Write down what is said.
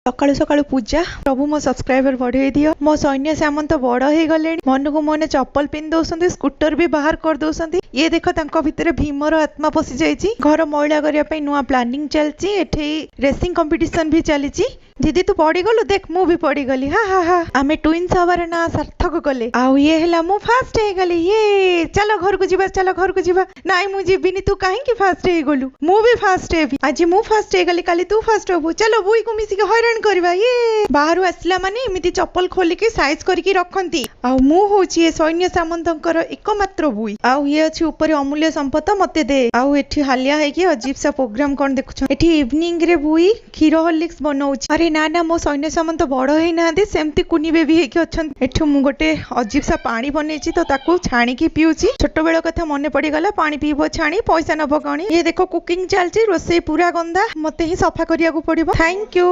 सकाळु सकाळु पूजा प्रभु मो सब्सक्राइबर बढ़े दियो मो सैन्य सामंत बड़ हो गले मन को मन चप्पल पिंध दौरान स्कूटर भी बाहर कर दौरान ये देख भितर भीमर आत्मा पशि जाइए घर मैला करने नुआ प्लानिंग चलती एठी रेसिंग कंपटीशन भी चली दीदी तू पड़ी गलु देख मु भी पड़ी गली हा हा हा आमे ट्विन्स हबार ना सार्थक कले आउ ये हला मु फास्ट हे गली ये चलो घर को जीवा चलो घर को जीवा नाई मु जीबिनी तू काहे की फास्ट हे गलु मु भी फास्ट हेबी आज मु फास्ट हे गली काली तू फास्ट होबु चलो बुई को मिसी के हैरान करबा ये बाहरु आसला माने एमिति चप्पल खोली के साइज करके रखंती आउ मु होची ए सैन्य सामंतकर एकमात्र बुई आउ ये अछि ऊपर अमूल्य संपद मते दे आउ एठी हालिया है कि अजीब सा प्रोग्राम कोन देखुछ एठी इवनिंग रे बुई क्षीर हॉर्लिक्स बनाउछ अरे ना ना मो सैन्य सामंत बड़ है ना सेमती कुनी बेबी हेकी अछन एठु मु गोटे अजीब सा पानी बनेछि तो ताकू छाणी की पिउछि छोट बेଳ कथा मने पड़ी गला पानी पीबो छाणी पैसा न पकाणी ये देखो कुकिंग चलछि रोसे पूरा गंदा मते ही सफा करिया को पड़िबो थैंक यू।